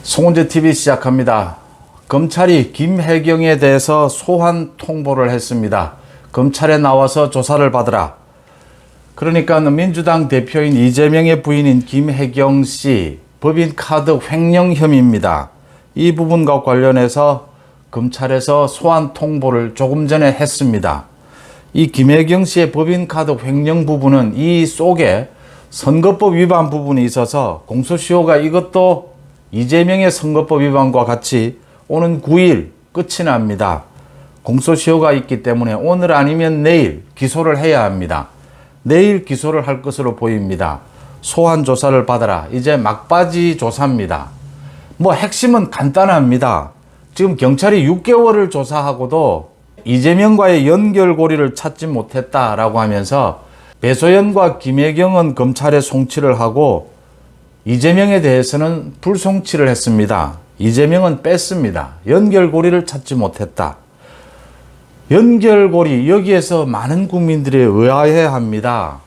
송은재 TV 시작합니다. 검찰이 김혜경에 대해서 소환 통보를 했습니다. 검찰에 나와서 조사를 받으라. 그러니까 민주당 대표인 이재명의 부인인 김혜경 씨 법인카드 횡령 혐의입니다. 이 부분과 관련해서 검찰에서 소환 통보를 조금 전에 했습니다. 이 김혜경 씨의 법인카드 횡령 부분은 이 속에 선거법 위반 부분이 있어서 공소시효가 이것도 이재명의 선거법 위반과 같이 오는 9일 끝이 납니다. 공소시효가 있기 때문에 오늘 아니면 내일 기소를 해야 합니다. 내일 기소를 할 것으로 보입니다. 소환 조사를 받아라. 이제 막바지 조사입니다. 핵심은 간단합니다. 지금 경찰이 6개월을 조사하고도 이재명과의 연결고리를 찾지 못했다라고 하면서 배소연과 김혜경은 검찰에 송치를 하고 이재명에 대해서는 불송치를 했습니다. 이재명은 뺐습니다. 연결고리를 찾지 못했다. 연결고리, 여기에서 많은 국민들이 의아해합니다.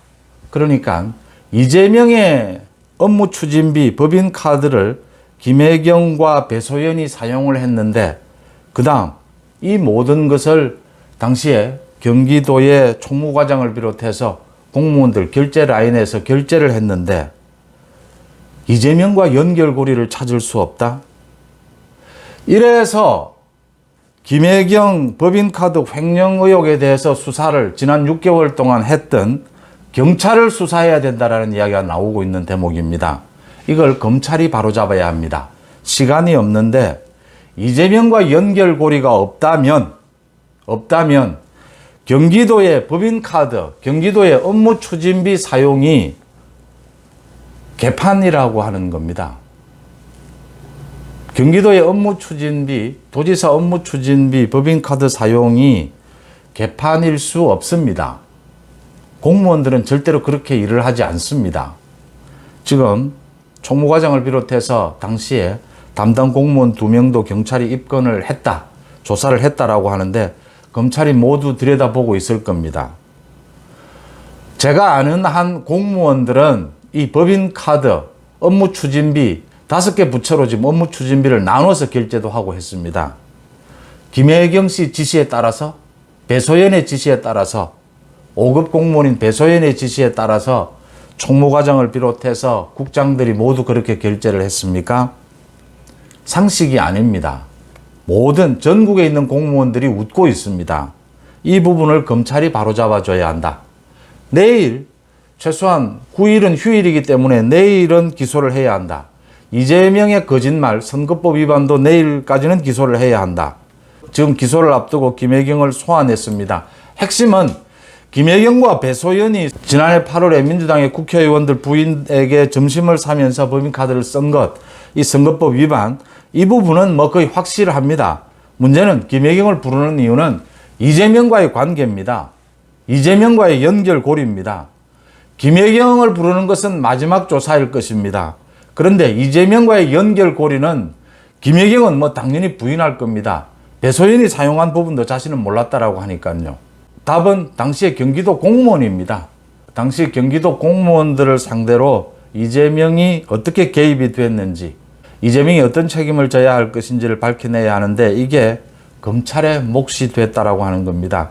그러니까 이재명의 업무추진비 법인카드를 김혜경과 배소연이 사용을 했는데 그 다음 이 모든 것을 당시에 경기도의 총무과장을 비롯해서 공무원들 결제 라인에서 결제를 했는데 이재명과 연결고리를 찾을 수 없다. 이래서 김혜경 법인카드 횡령 의혹에 대해서 수사를 지난 6개월 동안 했던 경찰을 수사해야 된다라는 이야기가 나오고 있는 대목입니다. 이걸 검찰이 바로잡아야 합니다. 시간이 없는데 이재명과 연결고리가 없다면 경기도의 법인카드, 경기도의 업무추진비 사용이 개판이라고 하는 겁니다. 경기도의 업무추진비, 도지사 업무추진비 법인카드 사용이 개판일 수 없습니다. 공무원들은 절대로 그렇게 일을 하지 않습니다. 지금 총무과장을 비롯해서 당시에 담당 공무원 2명도 경찰이 입건을 했다, 조사를 했다라고 하는데 검찰이 모두 들여다보고 있을 겁니다. 제가 아는 한 공무원들은 이 법인카드 업무추진비 5개 부처로 지금 업무추진비를 나눠서 결제도 하고 했습니다. 김혜경 씨 지시에 따라서, 배소연의 지시에 따라서, 5급 공무원인 배소연의 지시에 따라서 총무과장을 비롯해서 국장들이 모두 그렇게 결제를 했습니까? 상식이 아닙니다. 모든 전국에 있는 공무원들이 웃고 있습니다. 이 부분을 검찰이 바로잡아줘야 한다. 내일 최소한 9일은 휴일이기 때문에 내일은 기소를 해야 한다. 이재명의 거짓말, 선거법 위반도 내일까지는 기소를 해야 한다. 지금 기소를 앞두고 김혜경을 소환했습니다. 핵심은 김혜경과 배소연이 지난해 8월에 민주당의 국회의원들 부인에게 점심을 사면서 법인카드를 쓴 것, 이 선거법 위반, 이 부분은 거의 확실합니다. 문제는 김혜경을 부르는 이유는 이재명과의 관계입니다. 이재명과의 연결고리입니다. 김혜경을 부르는 것은 마지막 조사일 것입니다. 그런데 이재명과의 연결고리는 김혜경은 당연히 부인할 겁니다. 배소연이 사용한 부분도 자신은 몰랐다라고 하니까요. 답은 당시의 경기도 공무원입니다. 당시 경기도 공무원들을 상대로 이재명이 어떻게 개입이 됐는지, 이재명이 어떤 책임을 져야 할 것인지를 밝혀내야 하는데 이게 검찰의 몫이 됐다라고 하는 겁니다.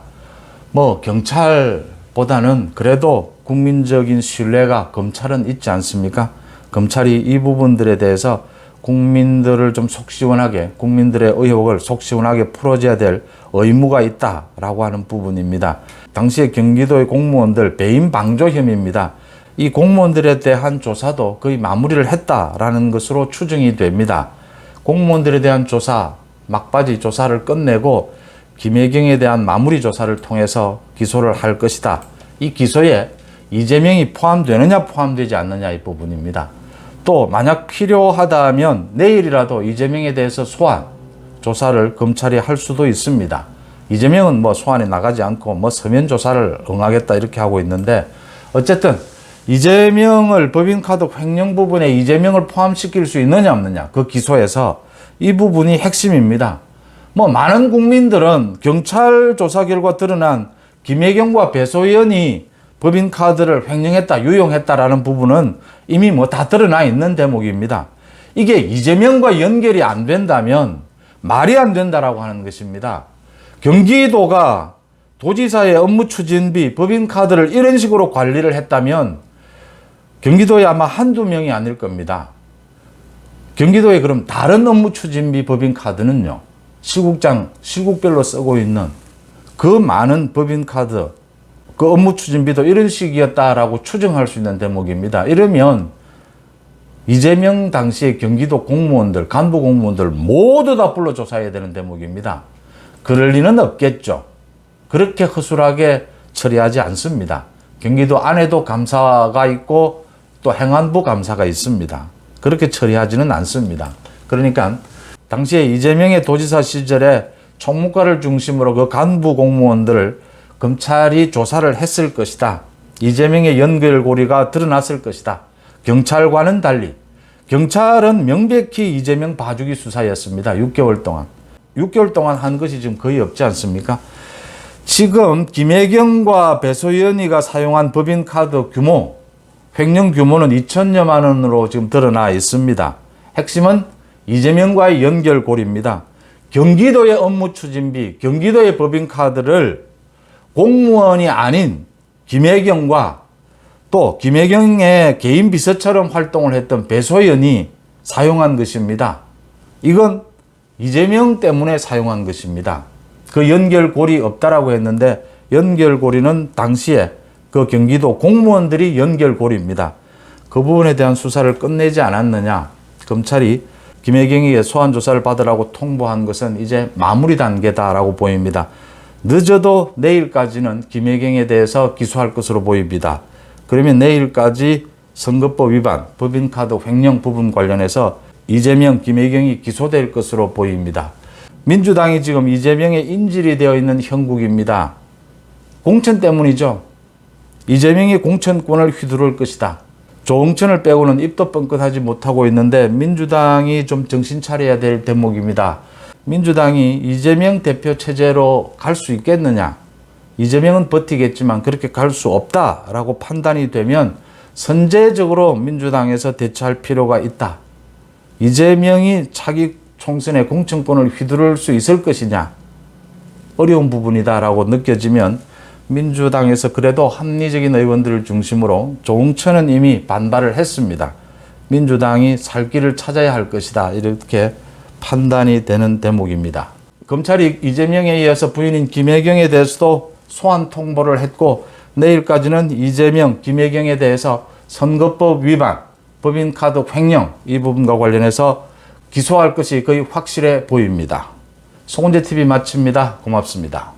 경찰보다는 그래도 국민적인 신뢰가 검찰은 있지 않습니까? 검찰이 이 부분들에 대해서 국민들을 좀 속 시원하게, 국민들의 의혹을 속 시원하게 풀어줘야 될 의무가 있다라고 하는 부분입니다. 당시에 경기도의 공무원들 배임 방조 혐의입니다. 이 공무원들에 대한 조사도 거의 마무리를 했다라는 것으로 추정이 됩니다. 공무원들에 대한 조사, 막바지 조사를 끝내고 김혜경에 대한 마무리 조사를 통해서 기소를 할 것이다. 이 기소에 이재명이 포함되느냐 포함되지 않느냐 이 부분입니다. 또 만약 필요하다면 내일이라도 이재명에 대해서 소환 조사를 검찰이 할 수도 있습니다. 이재명은 소환에 나가지 않고 서면 조사를 응하겠다 이렇게 하고 있는데, 어쨌든 이재명을 법인카드 횡령 부분에 이재명을 포함시킬 수 있느냐 없느냐, 그 기소에서 이 부분이 핵심입니다. 많은 국민들은 경찰 조사 결과 드러난 김혜경과 배소연이 법인카드를 횡령했다, 유용했다라는 부분은 이미 다 드러나 있는 대목입니다. 이게 이재명과 연결이 안 된다면 말이 안 된다라고 하는 것입니다. 경기도가 도지사의 업무추진비, 법인카드를 이런 식으로 관리를 했다면 경기도에 아마 한두 명이 아닐 겁니다. 경기도에 그럼 다른 업무추진비 법인카드는요, 시국별로 쓰고 있는 그 많은 법인카드, 그 업무추진비도 이런 식이었다라고 추정할 수 있는 대목입니다. 이러면 이재명 당시의 경기도 공무원들, 간부 공무원들 모두 다 불러 조사해야 되는 대목입니다. 그럴 리는 없겠죠. 그렇게 허술하게 처리하지 않습니다. 경기도 안에도 감사가 있고 또 행안부 감사가 있습니다. 그렇게 처리하지는 않습니다. 그러니까 당시에 이재명의 도지사 시절에 총무과를 중심으로 그 간부 공무원들을 검찰이 조사를 했을 것이다. 이재명의 연결고리가 드러났을 것이다. 경찰과는 달리 경찰은 명백히 이재명 봐주기 수사였습니다. 6개월 동안. 6개월 동안 한 것이 지금 거의 없지 않습니까? 지금 김혜경과 배소연이가 사용한 법인카드 규모, 횡령 규모는 2천여만 원으로 지금 드러나 있습니다. 핵심은 이재명과의 연결고리입니다. 경기도의 업무추진비, 경기도의 법인카드를 공무원이 아닌 김혜경과 또 김혜경의 개인 비서처럼 활동을 했던 배소연이 사용한 것입니다. 이건 이재명 때문에 사용한 것입니다. 그 연결고리 없다라고 했는데 연결고리는 당시에 그 경기도 공무원들이 연결고리입니다. 그 부분에 대한 수사를 끝내지 않았느냐. 검찰이 김혜경에게 소환조사를 받으라고 통보한 것은 이제 마무리 단계다라고 보입니다. 늦어도 내일까지는 김혜경에 대해서 기소할 것으로 보입니다. 그러면 내일까지 선거법 위반, 법인카드 횡령 부분 관련해서 이재명, 김혜경이 기소될 것으로 보입니다. 민주당이 지금 이재명의 인질이 되어 있는 형국입니다. 공천 때문이죠. 이재명이 공천권을 휘두를 것이다. 조응천을 빼고는 입도 뻥끗하지 못하고 있는데 민주당이 좀 정신 차려야 될 대목입니다. 민주당이 이재명 대표 체제로 갈 수 있겠느냐? 이재명은 버티겠지만 그렇게 갈 수 없다라고 판단이 되면 선제적으로 민주당에서 대처할 필요가 있다. 이재명이 차기 총선에 공천권을 휘두를 수 있을 것이냐? 어려운 부분이다라고 느껴지면 민주당에서 그래도 합리적인 의원들을 중심으로 조응천은 이미 반발을 했습니다. 민주당이 살 길을 찾아야 할 것이다. 이렇게 판단이 되는 대목입니다. 검찰이 이재명에 이어서 부인인 김혜경에 대해서도 소환 통보를 했고 내일까지는 이재명, 김혜경에 대해서 선거법 위반, 법인카드 횡령 이 부분과 관련해서 기소할 것이 거의 확실해 보입니다. 송은재TV 마칩니다. 고맙습니다.